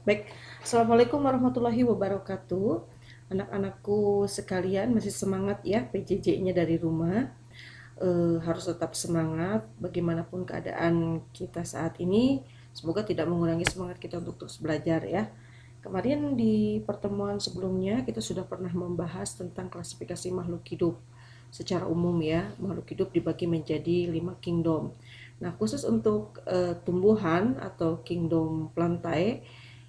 Baik, Assalamualaikum warahmatullahi wabarakatuh. Anak-anakku sekalian masih semangat ya PJJ-nya dari rumah. Harus tetap semangat bagaimanapun keadaan kita saat ini. Semoga tidak mengurangi semangat kita untuk terus belajar ya. Kemarin di pertemuan sebelumnya kita sudah pernah membahas tentang klasifikasi makhluk hidup. Secara umum ya, makhluk hidup dibagi menjadi 5 kingdom. Nah, khusus untuk tumbuhan atau kingdom plantae,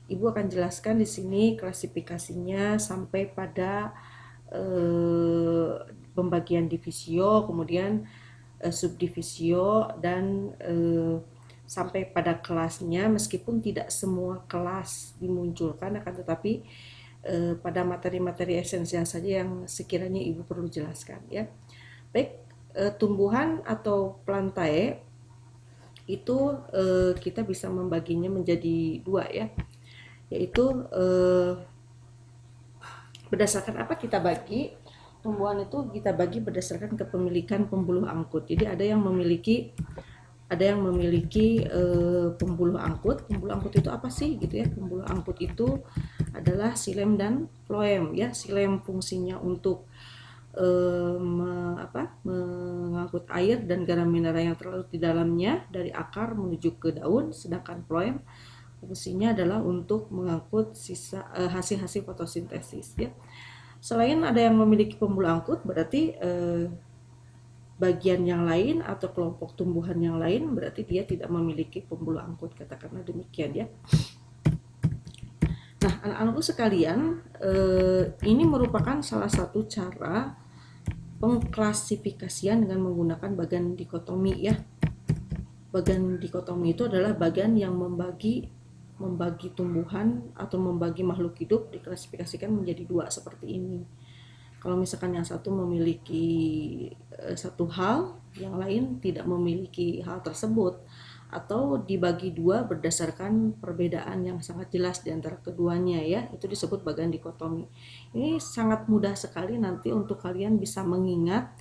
Ibu akan jelaskan di sini klasifikasinya sampai pada eh, pembagian divisio, kemudian subdivisio dan sampai pada kelasnya, meskipun tidak semua kelas dimunculkan, akan tetapi pada materi-materi esensial saja yang sekiranya Ibu perlu jelaskan ya. Baik, tumbuhan atau plantae itu kita bisa membaginya menjadi dua ya, yaitu berdasarkan apa kita bagi tumbuhan itu, kita bagi berdasarkan kepemilikan pembuluh angkut. Jadi ada yang memiliki pembuluh angkut. Pembuluh angkut itu apa sih gitu ya? Pembuluh angkut itu adalah xilem dan floem ya. Xilem fungsinya untuk mengangkut air dan garam mineral yang terlarut di dalamnya dari akar menuju ke daun, sedangkan floem fungsinya adalah untuk mengangkut hasil-hasil fotosintesis ya. Selain ada yang memiliki pembuluh angkut, berarti bagian yang lain atau kelompok tumbuhan yang lain berarti dia tidak memiliki pembuluh angkut, katakanlah demikian ya. Nah, anak-anakku sekalian, ini merupakan salah satu cara pengklasifikasian dengan menggunakan bagan dikotomi ya. Bagan dikotomi itu adalah bagan yang membagi tumbuhan atau membagi makhluk hidup diklasifikasikan menjadi dua seperti ini. Kalau misalkan yang satu memiliki satu hal, yang lain tidak memiliki hal tersebut, atau dibagi dua berdasarkan perbedaan yang sangat jelas di antara keduanya ya, itu disebut bagan dikotomi. Ini sangat mudah sekali nanti untuk kalian bisa mengingat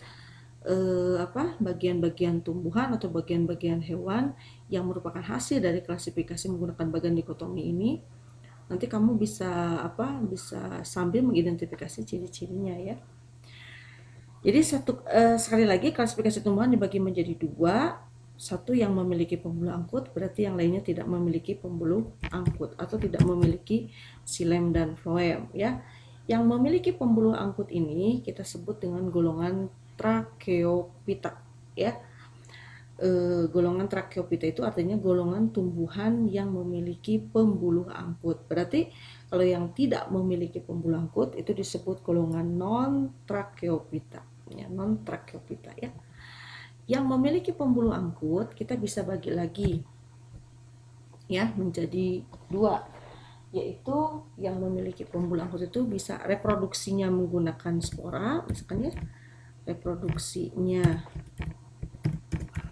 bagian-bagian tumbuhan atau bagian-bagian hewan yang merupakan hasil dari klasifikasi menggunakan bagan dikotomi ini. Nanti kamu bisa sambil mengidentifikasi ciri-cirinya ya. Jadi sekali lagi klasifikasi tumbuhan dibagi menjadi dua. Satu yang memiliki pembuluh angkut, berarti yang lainnya tidak memiliki pembuluh angkut atau tidak memiliki xilem dan floem ya. Yang memiliki pembuluh angkut ini kita sebut dengan golongan Tracheophyta ya. Golongan Tracheophyta itu artinya golongan tumbuhan yang memiliki pembuluh angkut. Berarti kalau yang tidak memiliki pembuluh angkut itu disebut golongan non-Tracheophyta ya, non-Tracheophyta ya. Yang memiliki pembuluh angkut kita bisa bagi lagi ya menjadi dua, yaitu yang memiliki pembuluh angkut itu bisa reproduksinya menggunakan spora, misalkan ya, reproduksinya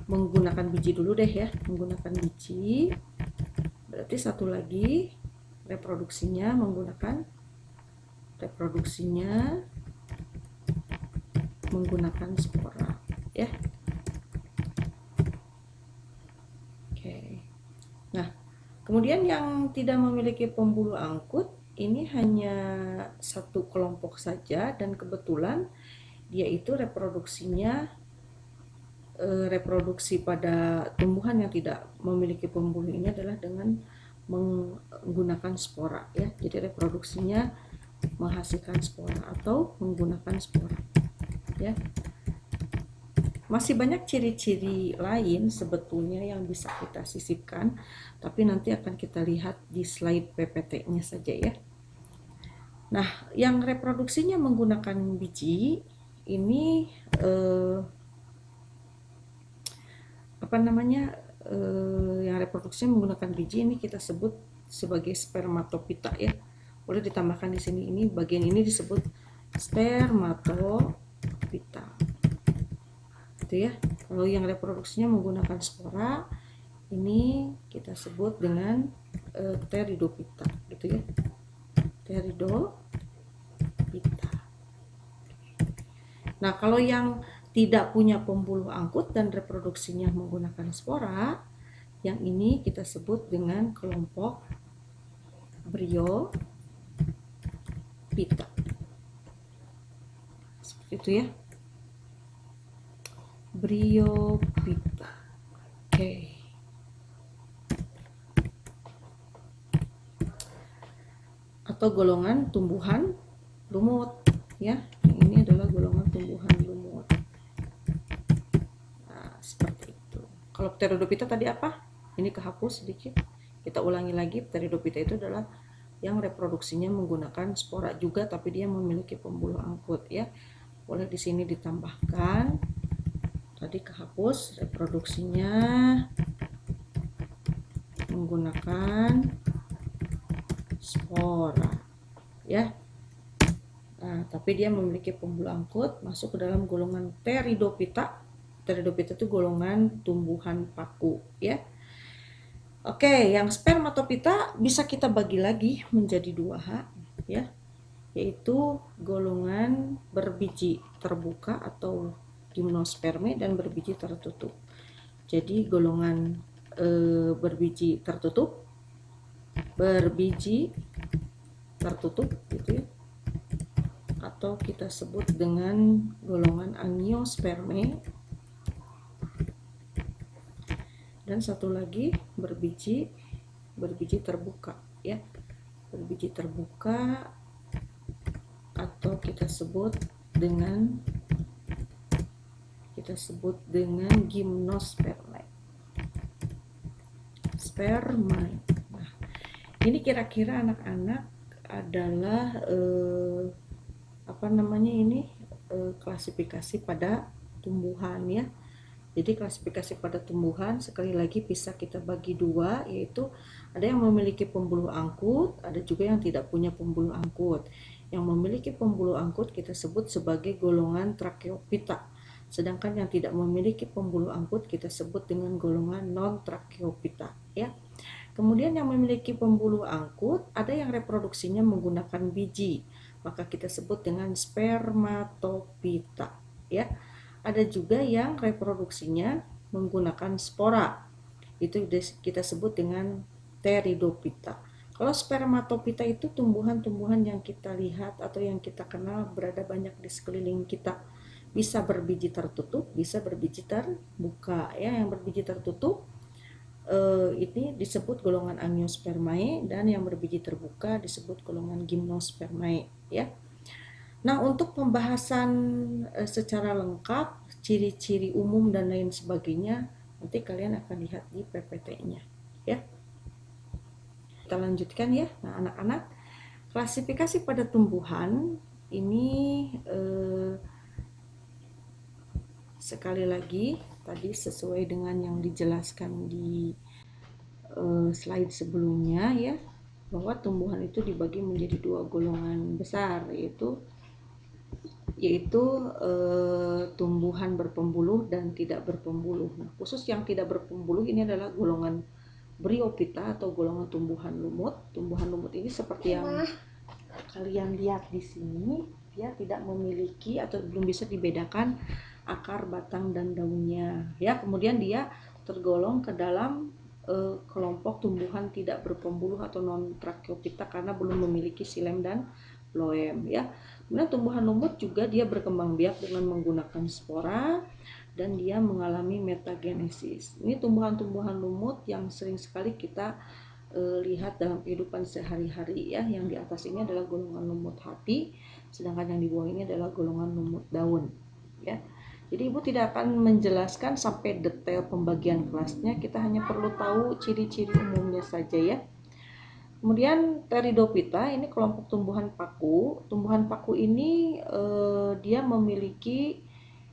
menggunakan biji dulu deh ya, menggunakan biji. Berarti satu lagi reproduksinya menggunakan spora ya. Nah, kemudian yang tidak memiliki pembuluh angkut ini hanya satu kelompok saja, dan kebetulan dia itu reproduksi pada tumbuhan yang tidak memiliki pembuluh ini adalah dengan menggunakan spora ya. Jadi reproduksinya menghasilkan spora atau menggunakan spora ya. Masih banyak ciri-ciri lain sebetulnya yang bisa kita sisipkan, tapi nanti akan kita lihat di slide PPT-nya saja ya. Nah, yang reproduksinya menggunakan biji ini yang reproduksinya menggunakan biji ini kita sebut sebagai spermatophyta ya. Boleh ditambahkan di sini, ini bagian ini disebut spermatophyta. Gitu ya. Kalau yang reproduksinya menggunakan spora ini kita sebut dengan pteridophyta gitu ya. Pteridophyta. Nah, kalau yang tidak punya pembuluh angkut dan reproduksinya menggunakan spora, yang ini kita sebut dengan kelompok Bryophyta. Seperti itu ya. Bryophyta. Oke. Atau golongan tumbuhan lumut ya. Yang ini adalah golongan tumbuhan lumut. Nah, seperti itu. Kalau Pteridophyta tadi apa? Ini kehapus sedikit. Kita ulangi lagi, Pteridophyta itu adalah yang reproduksinya menggunakan spora juga, tapi dia memiliki pembuluh angkut ya. Boleh di sini ditambahkan. Tadi kehapus, reproduksinya menggunakan spora ya. Nah, tapi dia memiliki pembuluh angkut, masuk ke dalam golongan Pteridophyta. Pteridophyta itu golongan tumbuhan paku ya. Oke, yang Spermatophyta bisa kita bagi lagi menjadi 2H ya, yaitu golongan berbiji terbuka atau gimnosperme dan berbiji tertutup. Jadi golongan berbiji tertutup gitu ya, atau kita sebut dengan golongan angiosperme. Dan satu lagi berbiji terbuka ya, berbiji terbuka atau kita sebut dengan gimnosperme. Nah, ini kira-kira anak-anak adalah klasifikasi pada tumbuhan ya. Jadi klasifikasi pada tumbuhan sekali lagi bisa kita bagi 2, yaitu ada yang memiliki pembuluh angkut, ada juga yang tidak punya pembuluh angkut. Yang memiliki pembuluh angkut kita sebut sebagai golongan Tracheophyta. Sedangkan yang tidak memiliki pembuluh angkut kita sebut dengan golongan non-Tracheophyta ya. Kemudian yang memiliki pembuluh angkut ada yang reproduksinya menggunakan biji, maka kita sebut dengan Spermatophyta ya. Ada juga yang reproduksinya menggunakan spora, itu kita sebut dengan Pteridophyta. Kalau Spermatophyta itu tumbuhan-tumbuhan yang kita lihat atau yang kita kenal berada banyak di sekeliling kita. Bisa berbiji tertutup, bisa berbiji terbuka ya. Yang berbiji tertutup ini disebut golongan Angiospermae, dan yang berbiji terbuka disebut golongan Gymnospermae ya. Nah, untuk pembahasan secara lengkap, ciri-ciri umum dan lain sebagainya, nanti kalian akan lihat di PPT-nya ya. Kita lanjutkan ya. Nah, anak-anak, klasifikasi pada tumbuhan ini sekali lagi tadi sesuai dengan yang dijelaskan di slide sebelumnya ya, bahwa tumbuhan itu dibagi menjadi 2 golongan besar, yaitu tumbuhan berpembuluh dan tidak berpembuluh. Nah, khusus yang tidak berpembuluh ini adalah golongan Bryophyta atau golongan tumbuhan lumut. Tumbuhan lumut ini seperti yang kalian lihat di sini, dia tidak memiliki atau belum bisa dibedakan akar, batang, dan daunnya ya. Kemudian dia tergolong ke dalam kelompok tumbuhan tidak berpembuluh atau non-Tracheophyta karena belum memiliki xilem dan phloem ya. Kemudian tumbuhan lumut juga dia berkembang biak dengan menggunakan spora dan dia mengalami metagenesis. Ini tumbuhan-tumbuhan lumut yang sering sekali kita lihat dalam kehidupan sehari-hari ya. Yang di atas ini adalah golongan lumut hati, sedangkan yang di bawah ini adalah golongan lumut daun ya. Jadi Ibu tidak akan menjelaskan sampai detail pembagian kelasnya, kita hanya perlu tahu ciri-ciri umumnya saja ya. Kemudian Pteridophyta ini kelompok tumbuhan paku. Tumbuhan paku ini dia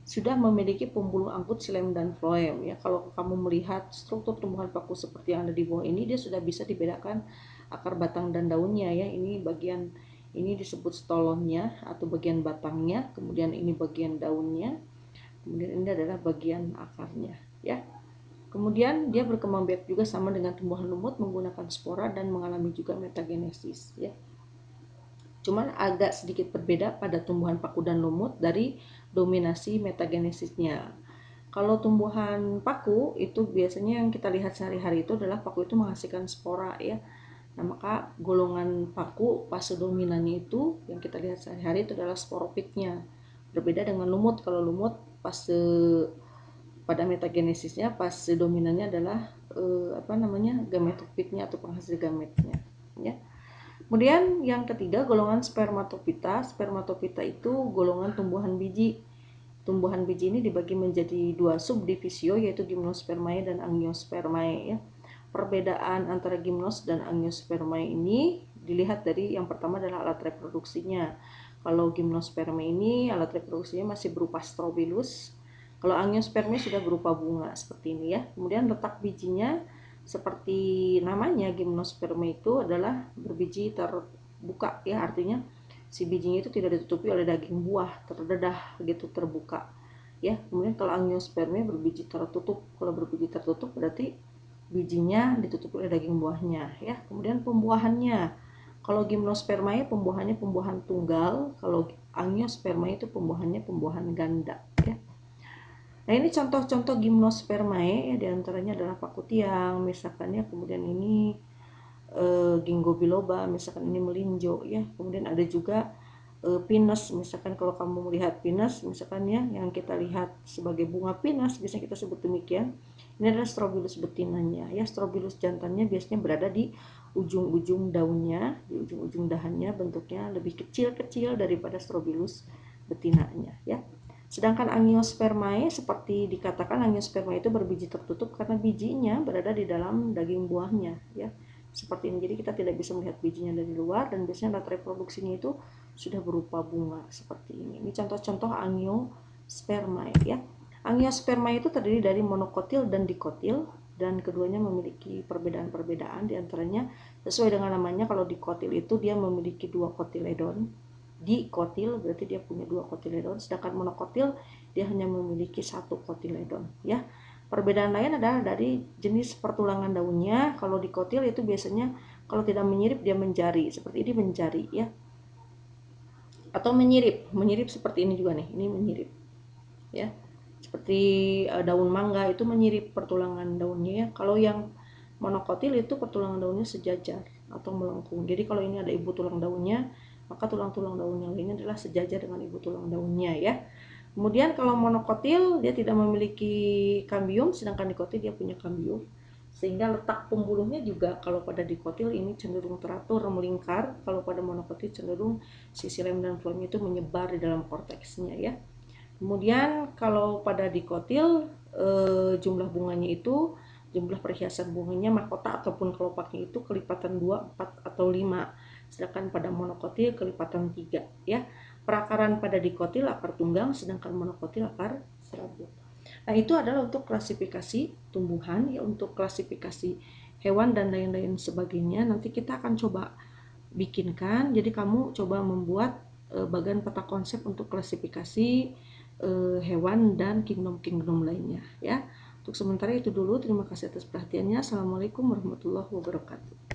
sudah memiliki pembuluh angkut, xilem, dan phloem ya. Kalau kamu melihat struktur tumbuhan paku seperti yang ada di bawah ini, dia sudah bisa dibedakan akar, batang, dan daunnya ya. Ini bagian ini disebut stolonnya atau bagian batangnya, kemudian ini bagian daunnya, kemudian ini adalah bagian akarnya ya. Kemudian dia berkembang biak juga sama dengan tumbuhan lumut menggunakan spora dan mengalami juga metagenesis ya. Cuman agak sedikit berbeda pada tumbuhan paku dan lumut dari dominasi metagenesisnya. Kalau tumbuhan paku itu biasanya yang kita lihat sehari-hari itu adalah paku itu menghasilkan spora ya. Nah, maka golongan paku fase dominannya itu yang kita lihat sehari-hari itu adalah sporopitnya. Berbeda dengan lumut. Kalau lumut fase pada metagenesisnya fase dominannya adalah gametofitnya atau penghasil gametnya, ya. Kemudian yang ketiga golongan spermatopita. Spermatopita itu golongan tumbuhan biji. Tumbuhan biji ini dibagi menjadi dua subdivisio, yaitu gymnospermae dan angiospermae, ya. Perbedaan antara gymnos dan angiospermae ini dilihat dari yang pertama adalah alat reproduksinya. Kalau gymnospermae ini alat reproduksinya masih berupa strobilus. Kalau angiospermae sudah berupa bunga seperti ini, ya. Kemudian letak bijinya seperti namanya, gymnospermae itu adalah berbiji terbuka, ya, artinya si bijinya itu tidak ditutupi oleh daging buah, terdedah gitu, terbuka, ya. Kemudian kalau angiospermae berbiji tertutup. Kalau berbiji tertutup berarti bijinya ditutupi oleh daging buahnya, ya. Kemudian pembuahannya, kalau gymnospermae pembuahannya pembuahan tunggal, kalau angiospermae itu pembuahannya pembuahan ganda, ya. Nah, ini contoh-contoh gymnospermae, ya, diantaranya adalah paku tiang misalkan, ya. Kemudian ini ginkgo biloba, misalkan ini melinjo, ya. Kemudian ada juga pinus, misalkan kalau kamu melihat pinus misalkan, ya, yang kita lihat sebagai bunga pinus biasanya kita sebut demikian. Ini adalah strobilus betinanya, ya. Strobilus jantannya biasanya berada di ujung-ujung daunnya, di ujung-ujung dahannya, bentuknya lebih kecil-kecil daripada strobilus betinanya, ya. Sedangkan angiospermae seperti dikatakan, angiospermae itu berbiji tertutup karena bijinya berada di dalam daging buahnya, ya. Seperti ini. Jadi kita tidak bisa melihat bijinya dari luar, dan biasanya alat reproduksinya itu sudah berupa bunga seperti ini. Ini contoh-contoh angiospermae, ya. Angiospermae itu terdiri dari monokotil dan dikotil, dan keduanya memiliki perbedaan-perbedaan. Diantaranya sesuai dengan namanya, kalau dikotil itu dia memiliki dua kotiledon. Dikotil berarti dia punya dua kotiledon, sedangkan monokotil dia hanya memiliki satu kotiledon, ya. Perbedaan lain adalah dari jenis pertulangan daunnya. Kalau dikotil itu biasanya kalau tidak menyirip dia menjari, seperti ini menjari, ya. Atau menyirip seperti ini juga nih, ini menyirip, ya. Seperti daun mangga itu menyirip pertulangan daunnya, ya. Kalau yang monokotil itu pertulangan daunnya sejajar atau melengkung. Jadi kalau ini ada ibu tulang daunnya, maka tulang-tulang daun yang lainnya adalah sejajar dengan ibu tulang daunnya, ya. Kemudian kalau monokotil dia tidak memiliki kambium, sedangkan dikotil dia punya kambium. Sehingga letak pembuluhnya juga kalau pada dikotil ini cenderung teratur melingkar, kalau pada monokotil cenderung sisi lem dan phloem itu menyebar di dalam korteksnya, ya. Kemudian kalau pada dikotil jumlah bunganya itu, jumlah perhiasan bunganya, mahkota ataupun kelopaknya itu kelipatan 2, 4 atau 5. Sedangkan pada monokotil kelipatan 3, ya. Perakaran pada dikotil akar tunggang, sedangkan monokotil akar serabut. Nah, itu adalah untuk klasifikasi tumbuhan, ya, untuk klasifikasi hewan dan lain-lain sebagainya. Nanti kita akan coba bikinkan. Jadi kamu coba membuat bagan peta konsep untuk klasifikasi hewan dan kingdom-kingdom lainnya, ya. Untuk sementara itu dulu. Terima kasih atas perhatiannya. Assalamualaikum warahmatullahi wabarakatuh.